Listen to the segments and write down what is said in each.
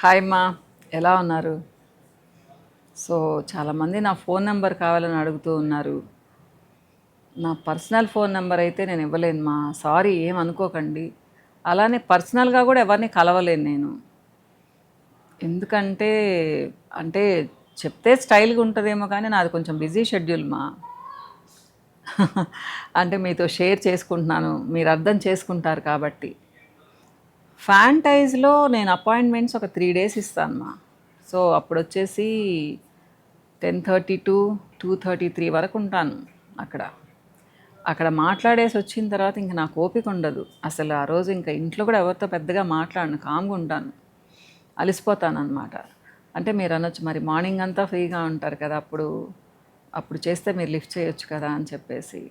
Hi మా, ఎలా ఉన్నారు? సో చాలామంది నా ఫోన్ నెంబర్ కావాలని అడుగుతూ ఉన్నారు. నా పర్సనల్ ఫోన్ నెంబర్ అయితే నేను ఇవ్వలేను మా, సారీ ఏమనుకోకండి. అలానే పర్సనల్గా కూడా ఎవరిని కలవలేను నేను. ఎందుకంటే అంటే చెప్తే స్టైల్గా ఉంటుందేమో కానీ నాది కొంచెం బిజీ షెడ్యూల్ మా. అంటే మీతో షేర్ చేసుకుంటున్నాను, మీరు అర్థం చేసుకుంటారు కాబట్టి. ఫ్యాంటైజ్లో నేను అపాయింట్మెంట్స్ ఒక 3 days ఇస్తాను మా. సో అప్పుడు వచ్చేసి 10:30 to 2:33 వరకు ఉంటాను అక్కడ. అక్కడ మాట్లాడేసి వచ్చిన తర్వాత ఇంక నాకు ఓపిక ఉండదు అసలు. ఆ రోజు ఇంకా ఇంట్లో కూడా ఎవరితో పెద్దగా మాట్లాడను, కామ్గా ఉంటాను, అలసిపోతాను అనమాట. అంటే మీరు అనొచ్చు, మరి మార్నింగ్ అంతా ఫ్రీగా ఉంటారు కదా, అప్పుడు అప్పుడు చేస్తే మీరు లిఫ్ట్ చేయొచ్చు కదా అని చెప్పేసి.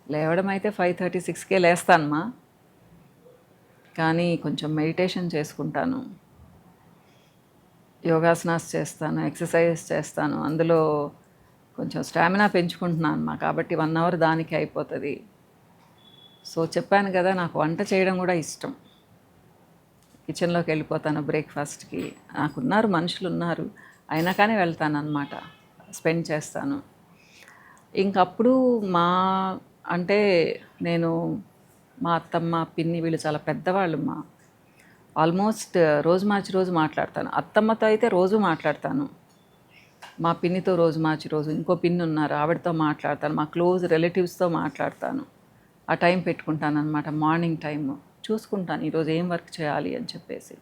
లేవడం అయితే 5:30-6కే లేస్తానమ్మా, కానీ కొంచెం మెడిటేషన్ చేసుకుంటాను, యోగాసనాస్ చేస్తాను, ఎక్సర్సైజెస్ చేస్తాను. అందులో కొంచెం స్టామినా పెంచుకుంటున్నాను అమ్మా, కాబట్టి 1 hour దానికి అయిపోతుంది. సో చెప్పాను కదా, నాకు వంట చేయడం కూడా ఇష్టం. కిచెన్లోకి వెళ్ళిపోతాను బ్రేక్ఫాస్ట్కి. నాకున్నారు, మనుషులు ఉన్నారు, అయినా కానీ వెళ్తాను అనమాట, స్పెండ్ చేస్తాను. ఇంకప్పుడు మా అంటే నేను మా అత్తమ్మ పిన్ని వీళ్ళు చాలా పెద్దవాళ్ళు మా. ఆల్మోస్ట్ రోజు మార్చి రోజు మాట్లాడతాను. అత్తమ్మతో అయితే రోజు మాట్లాడతాను, మా పిన్నితో రోజు మార్చి రోజు, ఇంకో పిన్ని ఉన్నారు ఆవిడతో మాట్లాడతాను, మా క్లోజ్ రిలేటివ్స్తో మాట్లాడతాను. ఆ టైం పెట్టుకుంటాను అనమాట, మార్నింగ్ టైము చూసుకుంటాను ఈరోజు ఏం వర్క్ చేయాలి అని చెప్పేసి.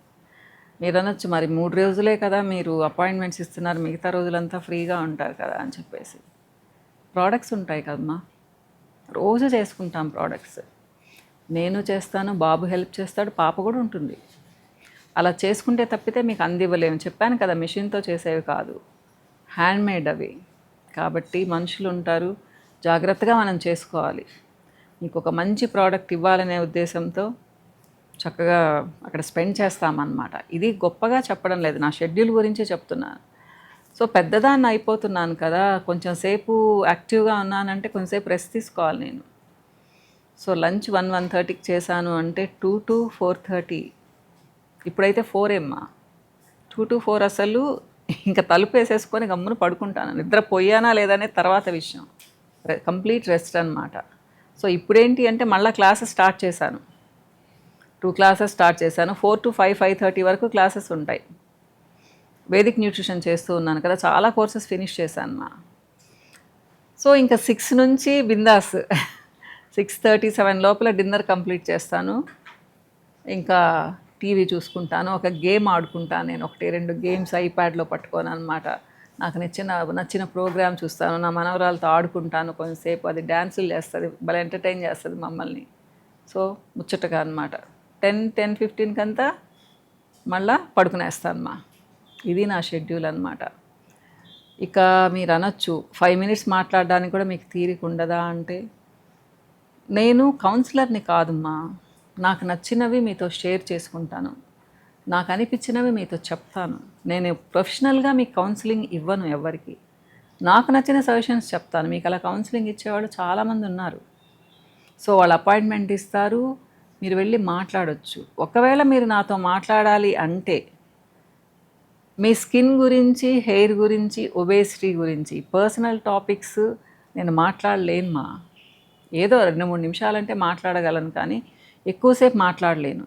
మీరు అనొచ్చు, మరి 3 రోజులే కదా మీరు అపాయింట్మెంట్స్ ఇస్తున్నారు, మిగతా రోజులంతా ఫ్రీగా ఉంటారు కదా అని చెప్పేసి. ప్రోడక్ట్స్ ఉంటాయి కదమ్మా, రోజు చేసుకుంటాం ప్రోడక్ట్స్. నేను చేస్తాను, బాబు హెల్ప్ చేస్తాడు, పాప కూడా ఉంటుంది. అలా చేసుకుంటే తప్పితే మీకు అందివ్వలేము. చెప్పాను కదా, మిషన్తో చేసేవి కాదు, హ్యాండ్మేడ్ అవి. కాబట్టి మనుషులు ఉంటారు, జాగ్రత్తగా మనం చేసుకోవాలి. మీకు ఒక మంచి ప్రోడక్ట్ ఇవ్వాలనే ఉద్దేశంతో చక్కగా అక్కడ స్పెండ్ చేస్తామన్నమాట. ఇది గొప్పగా చెప్పడం లేదు, నా షెడ్యూల్ గురించి చెప్తున్నాను. సో పెద్దదాన్ని అయిపోతున్నాను కదా, కొంచెం సేపు యాక్టివ్గా ఉన్నానంటే కొంచెంసేపు రెస్ట్ తీసుకోవాలి నేను. సో లంచ్ 1-1:30కి చేశాను అంటే 2 to 4:30, ఇప్పుడైతే 4 ఏమ్మా. 2 to 4 అసలు ఇంకా తలుపు వేసేసుకొని గమ్మున పడుకుంటాను. నిద్రపోయానా లేదనే తర్వాత విషయం, కంప్లీట్ రెస్ట్ అనమాట. సో ఇప్పుడేంటి అంటే మళ్ళీ క్లాసెస్ స్టార్ట్ చేశాను, 2 classes స్టార్ట్ చేశాను. 4 to 5, 5:30 వరకు క్లాసెస్ ఉంటాయి. వేదిక్ న్యూట్రిషన్ చేస్తూ ఉన్నాను కదా, చాలా కోర్సెస్ ఫినిష్ చేశాను మా. సో ఇంకా 6 నుంచి బిందాస్ 6:37 లోపల డిన్నర్ కంప్లీట్ చేస్తాను. ఇంకా టీవీ చూసుకుంటాను, ఒక గేమ్ ఆడుకుంటాను నేను, 1-2 గేమ్స్ ఐప్యాడ్లో పట్టుకోను అనమాట. నాకు నచ్చిన ప్రోగ్రామ్ చూస్తాను, నా మనవరాలతో ఆడుకుంటాను కొంచెంసేపు. అది డ్యాన్సులు చేస్తుంది, భలే ఎంటర్టైన్ చేస్తుంది మమ్మల్ని. సో ముచ్చటగా అనమాట. 10-10:15 అంతా మళ్ళా పడుకునేస్తాను మా. ఇది నా షెడ్యూల్ అనమాట. ఇక మీరు అనొచ్చు, 5 minutes మాట్లాడడానికి కూడా మీకు తీరిక ఉండదా అంటే, నేను కౌన్సిలర్ని కాదమ్మా. నాకు నచ్చినవి మీతో షేర్ చేసుకుంటాను, నాకు అనిపించినవి మీతో చెప్తాను. నేను ప్రొఫెషనల్గా మీకు కౌన్సిలింగ్ ఇవ్వను ఎవరికి. నాకు నచ్చిన సజెషన్స్ చెప్తాను. మీకు అలా కౌన్సిలింగ్ ఇచ్చేవాళ్ళు చాలామంది ఉన్నారు. సో వాళ్ళు అపాయింట్మెంట్ ఇస్తారు, మీరు వెళ్ళి మాట్లాడొచ్చు. ఒకవేళ మీరు నాతో మాట్లాడాలి అంటే మీ స్కిన్ గురించి, హెయిర్ గురించి, ఒబేసిటీ గురించి, పర్సనల్ టాపిక్స్ నేను మాట్లాడలేను మా. ఏదో 2-3 నిమిషాలంటే మాట్లాడగలను, కానీ ఎక్కువసేపు మాట్లాడలేను.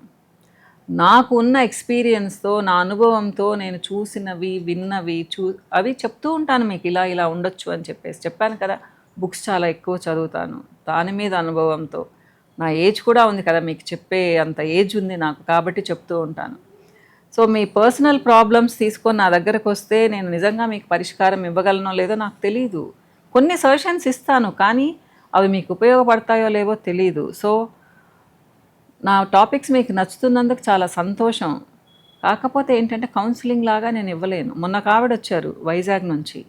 నాకు ఉన్న ఎక్స్పీరియన్స్తో, నా అనుభవంతో, నేను చూసినవి విన్నవి అవి చెప్తూ ఉంటాను మీకు, ఇలా ఇలా ఉండొచ్చు అని చెప్పేసి. చెప్పాను కదా, బుక్స్ చాలా ఎక్కువ చదువుతాను, దాని మీద అనుభవంతో. నా ఏజ్ కూడా ఉంది కదా, మీకు చెప్పే అంత ఏజ్ ఉంది నాకు, కాబట్టి చెప్తూ ఉంటాను. సో మీ పర్సనల్ ప్రాబ్లమ్స్ తీసుకొని నా దగ్గరకు వస్తే నేను నిజంగా మీకు పరిష్కారం ఇవ్వగలనో లేదో నాకు తెలీదు. కొన్ని సజెషన్స్ ఇస్తాను, కానీ అవి మీకు ఉపయోగపడతాయో లేవో తెలీదు. సో నా టాపిక్స్ మీకు నచ్చుతున్నందుకు చాలా సంతోషం. కాకపోతే ఏంటంటే కౌన్సిలింగ్ లాగా నేను ఇవ్వలేను. మొన్న ఆవిడ వచ్చారు వైజాగ్ నుంచి,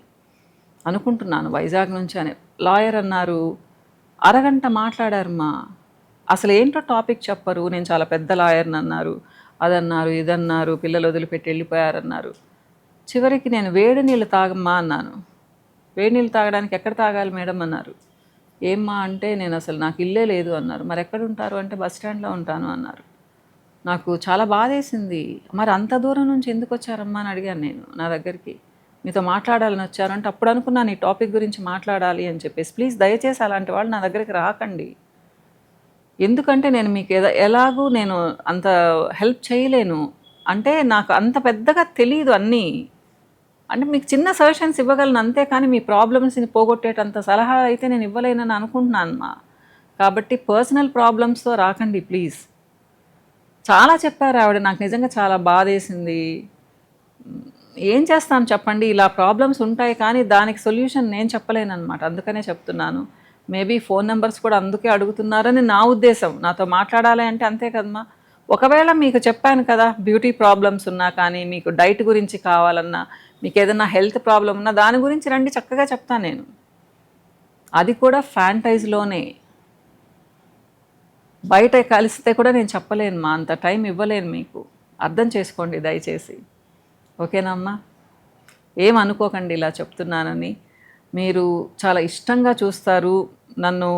అనుకుంటున్నాను వైజాగ్ నుంచి అని, లాయర్ అన్నారు, అరగంట మాట్లాడారమ్మా. అసలు ఏంటో టాపిక్ చెప్పరు, నేను చాలా పెద్ద లాయర్ని అన్నారు, అదన్నారు, ఇదన్నారు, పిల్లలు వదిలిపెట్టి వెళ్ళిపోయారన్నారు. చివరికి నేను వేడి నీళ్ళు తాగమ్మా అన్నాను. వేడి నీళ్ళు తాగడానికి ఎక్కడ తాగాలి మేడం అన్నారు. ఏమ్మా అంటే, నేను అసలు నాకు ఇల్లే లేదు అన్నారు. మరి ఎక్కడ ఉంటారు అంటే, బస్ స్టాండ్లో ఉంటాను అన్నారు. నాకు చాలా బాధేసింది. మరి అంత దూరం నుంచి ఎందుకు వచ్చారమ్మా అని అడిగాను నేను నా దగ్గరికి. మీతో మాట్లాడాలని వచ్చారు అంటే అప్పుడు అనుకున్నాను ఈ టాపిక్ గురించి మాట్లాడాలి అని చెప్పేసి. ప్లీజ్ దయచేసి అలాంటి వాళ్ళు నా దగ్గరికి రాకండి. ఎందుకంటే నేను మీకు ఎలాగూ నేను అంత హెల్ప్ చేయలేను. అంటే నాకు అంత పెద్దగా తెలీదు అన్నీ. అంటే మీకు చిన్న సజెషన్స్ ఇవ్వగలను అంతే, కానీ మీ ప్రాబ్లమ్స్ని పోగొట్టేటంత సలహా అయితే నేను ఇవ్వలేనని అనుకుంటున్నాను. కాబట్టి పర్సనల్ ప్రాబ్లమ్స్తో రాకండి ప్లీజ్. చాలా చెప్పారు ఆవిడ, నాకు నిజంగా చాలా బాధేసింది. ఏం చేస్తాను చెప్పండి, ఇలా ప్రాబ్లమ్స్ ఉంటాయి కానీ దానికి సొల్యూషన్ నేను చెప్పలేనమాట. అందుకనే చెప్తున్నాను. మేబీ ఫోన్ నెంబర్స్ కూడా అందుకే అడుగుతున్నారని నా ఉద్దేశం. నాతో మాట్లాడాలి అంటే అంతే కదమ్మా. ఒకవేళ మీకు చెప్పాను కదా, బ్యూటీ ప్రాబ్లమ్స్ ఉన్నా కానీ, మీకు డైట్ గురించి కావాలన్నా, మీకు ఏదైనా హెల్త్ ప్రాబ్లం ఉన్నా దాని గురించి రండి, చక్కగా చెప్తాను నేను. అది కూడా ఫ్యాంటైజ్లోనే. బయట కలిస్తే కూడా నేను చెప్పలేను మా, అంత టైం ఇవ్వలేను మీకు. అర్థం చేసుకోండి దయచేసి. ఓకేనమ్మా? ఏమనుకోకండి ఇలా చెప్తున్నానని. మీరు చాలా ఇష్టంగా చూస్తారు నన్ను,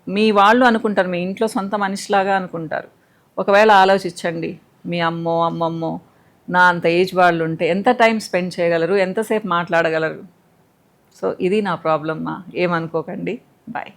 మీ వాళ్ళు అనుకుంటారు, మీ ఇంట్లో సొంత మనిషిలాగా అనుకుంటారు. ఒకవేళ ఆలోచించండి, మీ అమ్మో అమ్మమ్మో నా అంత ఏజ్ వాళ్ళు ఉంటే ఎంత టైం స్పెండ్ చేయగలరు, ఎంతసేపు మాట్లాడగలరు. సో ఇది నా ప్రాబ్లమ్మా, ఏమనుకోకండి. బాయ్.